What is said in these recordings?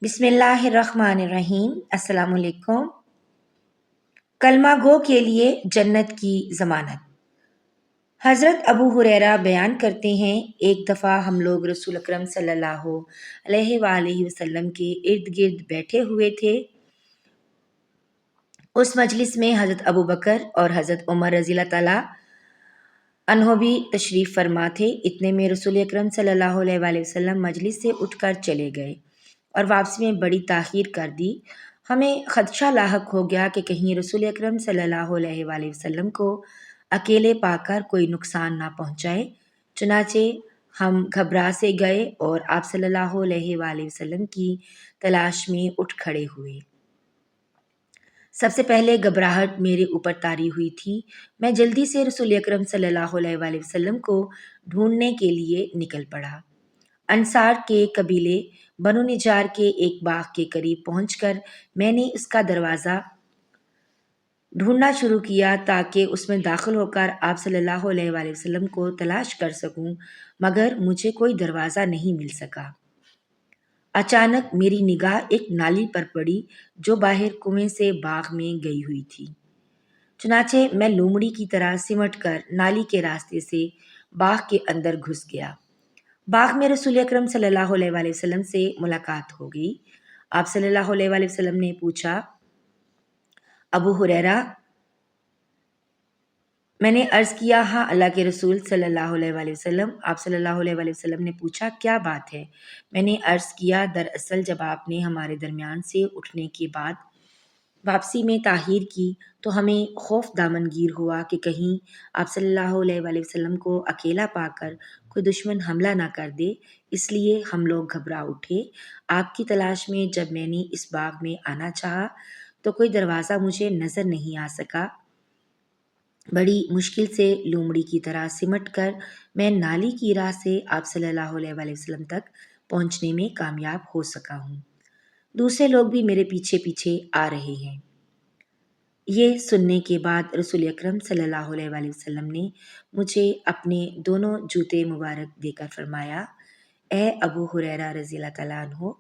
بسم اللہ الرحمن الرحیم۔ السلام علیکم۔ کلمہ گو کے لیے جنت کی ضمانت۔ حضرت ابو ہریرہ بیان کرتے ہیں، ایک دفعہ ہم لوگ رسول اکرم صلی اللہ علیہ وآلہ وسلم کے ارد گرد بیٹھے ہوئے تھے۔ اس مجلس میں حضرت ابو بکر اور حضرت عمر رضی اللہ تعالیٰ عنہ بھی تشریف فرما تھے۔ اتنے میں رسول اکرم صلی اللہ علیہ وآلہ وسلم مجلس سے اٹھ کر چلے گئے اور واپسی میں بڑی تاخیر کر دی۔ ہمیں خدشہ لاحق ہو گیا کہ کہیں رسول اکرم صلی اللہ علیہ وآلہ وسلم کو اکیلے پا کر کوئی نقصان نہ پہنچائے۔ چنانچہ ہم گھبرا سے گئے اور آپ صلی اللہ علیہ وآلہ وسلم کی تلاش میں اٹھ کھڑے ہوئے۔ سب سے پہلے گھبراہٹ میرے اوپر طاری ہوئی تھی۔ میں جلدی سے رسول اکرم صلی اللہ علیہ وآلہ وسلم کو ڈھونڈنے کے لیے نکل پڑا۔ انصار کے قبیلے بنو نجار کے ایک باغ کے قریب پہنچ کر میں نے اس کا دروازہ ڈھونڈنا شروع کیا تاکہ اس میں داخل ہو کر آپ صلی اللہ علیہ وآلہ وسلم کو تلاش کر سکوں، مگر مجھے کوئی دروازہ نہیں مل سکا۔ اچانک میری نگاہ ایک نالی پر پڑی جو باہر کنویں سے باغ میں گئی ہوئی تھی۔ چنانچہ میں لومڑی کی طرح سمٹ کر نالی کے راستے سے باغ کے اندر گھس گیا۔ باغ میں رسول اکرم صلی اللہ علیہ وآلہ وسلم سے ملاقات ہو گئی۔ آپ صلی اللہ علیہ وآلہ وسلم نے پوچھا، ابو ہریرہ؟ میں نے عرض کیا، ہاں اللہ کے رسول صلی اللہ علیہ وآلہ وسلم۔ آپ صلی اللہ علیہ وآلہ وسلم نے پوچھا، کیا بات ہے؟ میں نے عرض کیا، دراصل جب آپ نے ہمارے درمیان سے اٹھنے کے بعد واپسی میں تاخیر کی تو ہمیں خوف دامنگیر ہوا کہ کہیں آپ صلی اللہ علیہ وآلہ وسلم کو اکیلا پا کر کوئی دشمن حملہ نہ کر دے، اس لیے ہم لوگ گھبرا اٹھے۔ آپ کی تلاش میں جب میں نے اس باغ میں آنا چاہا تو کوئی دروازہ مجھے نظر نہیں آ سکا۔ بڑی مشکل سے لومڑی کی طرح سمٹ کر میں نالی کی راہ سے آپ صلی اللہ علیہ وآلہ وسلم تک پہنچنے میں کامیاب ہو سکا ہوں۔ دوسرے لوگ بھی میرے پیچھے پیچھے آ رہے ہیں۔ یہ سننے کے بعد رسول اکرم صلی اللہ علیہ وآلہ وسلم نے مجھے اپنے دونوں جوتے مبارک دے کر فرمایا، اے ابو ہریرہ رضی اللہ تعالیٰ عنہ،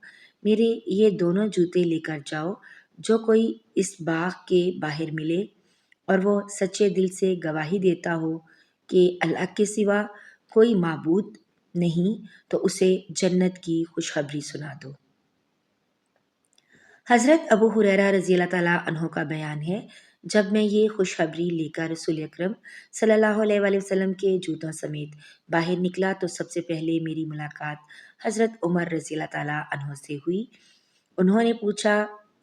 میرے یہ دونوں جوتے لے کر جاؤ۔ جو کوئی اس باغ کے باہر ملے اور وہ سچے دل سے گواہی دیتا ہو کہ اللہ کے سوا کوئی معبود نہیں تو اسے جنت کی خوشخبری سنا دو۔ حضرت ابو ہریرہ رضی اللہ تعالیٰ عنہ کا بیان ہے، جب میں یہ خوشخبری لے کر رسول اکرم صلی اللہ علیہ وآلہ وسلم کے جوتوں سمیت باہر نکلا تو سب سے پہلے میری ملاقات حضرت عمر رضی اللہ تعالیٰ عنہ سے ہوئی۔ انہوں نے پوچھا،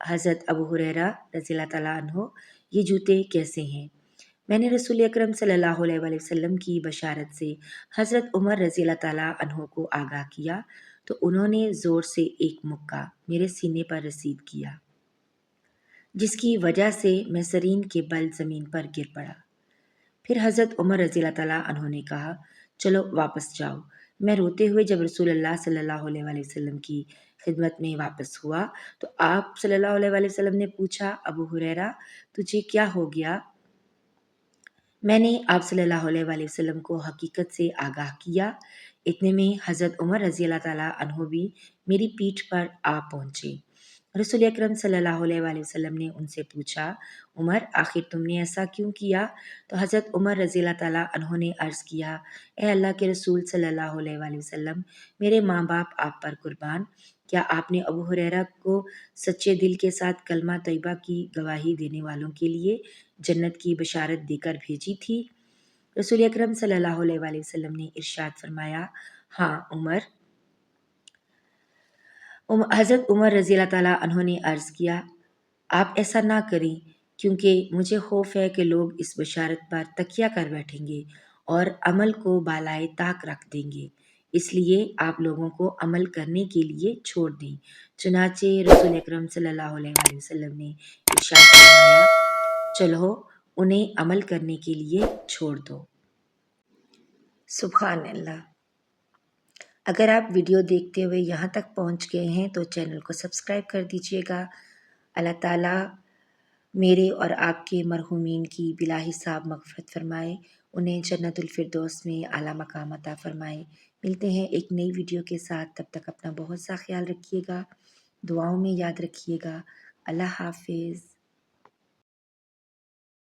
حضرت ابو ہریرہ رضی اللہ تعالیٰ عنہ، یہ جوتے کیسے ہیں؟ میں نے رسول اکرم صلی اللہ علیہ وآلہ وسلم کی بشارت سے حضرت عمر رضی اللہ تعالیٰ عنہ کو آگاہ کیا تو انہوں نے زور سے ایک مکہ میرے سینے پر رسید کیا، جس کی وجہ سے میں سرین کے بل زمین پر گر پڑا۔ پھر حضرت عمر رضی اللہ تعالیٰ عنہ نے کہا، چلو واپس جاؤ۔ میں روتے ہوئے جب رسول اللہ صلی اللہ علیہ وآلہ وسلم کی خدمت میں واپس ہوا تو آپ صلی اللہ علیہ وآلہ وسلم نے پوچھا، ابو ہریرہ تجھے کیا ہو گیا؟ میں نے آپ صلی اللہ علیہ وآلہ وسلم کو حقیقت سے آگاہ کیا۔ اتنے میں حضرت عمر رضی اللہ تعالیٰ عنہ بھی میری پیٹھ پر آ پہنچے۔ رسول اکرم صلی اللہ علیہ وآلہ وسلم نے ان سے پوچھا، عمر آخر تم نے ایسا کیوں کیا؟ تو حضرت عمر رضی اللہ تعالیٰ عنہ نے عرض کیا، اے اللہ کے رسول صلی اللہ علیہ وآلہ وسلم، میرے ماں باپ آپ پر قربان، کیا آپ نے ابو ہریرہ کو سچے دل کے ساتھ کلمہ طیبہ کی گواہی دینے والوں کے لیے جنت کی بشارت دے کر بھیجی تھی؟ رسول اکرم صلی اللہ علیہ وآلہ وسلم نے ارشاد فرمایا، ہاں عمر۔ حضرت عمر رضی اللہ تعالیٰ عنہ نے عرض کیا، آپ ایسا نہ کریں کیونکہ مجھے خوف ہے کہ لوگ اس بشارت پر تکیہ کر بیٹھیں گے اور عمل کو بالائے طاق رکھ دیں گے، اس لیے آپ لوگوں کو عمل کرنے کے لیے چھوڑ دیں۔ چنانچہ رسول اکرم صلی اللہ علیہ وآلہ وسلم نے ارشاد فرمایا، چلو انہیں عمل کرنے کے لیے چھوڑ دو۔ سبحان اللہ۔ اگر آپ ویڈیو دیکھتے ہوئے یہاں تک پہنچ گئے ہیں تو چینل کو سبسکرائب کر دیجیے گا۔ اللہ تعالیٰ میرے اور آپ کے مرحومین کی بلا حساب مغفرت فرمائے، انہیں جنت الفردوس میں اعلیٰ مقام عطا فرمائے۔ ملتے ہیں ایک نئی ویڈیو کے ساتھ، تب تک اپنا بہت سا خیال رکھیے گا۔ دعاؤں میں یاد رکھیے گا۔ اللہ حافظ۔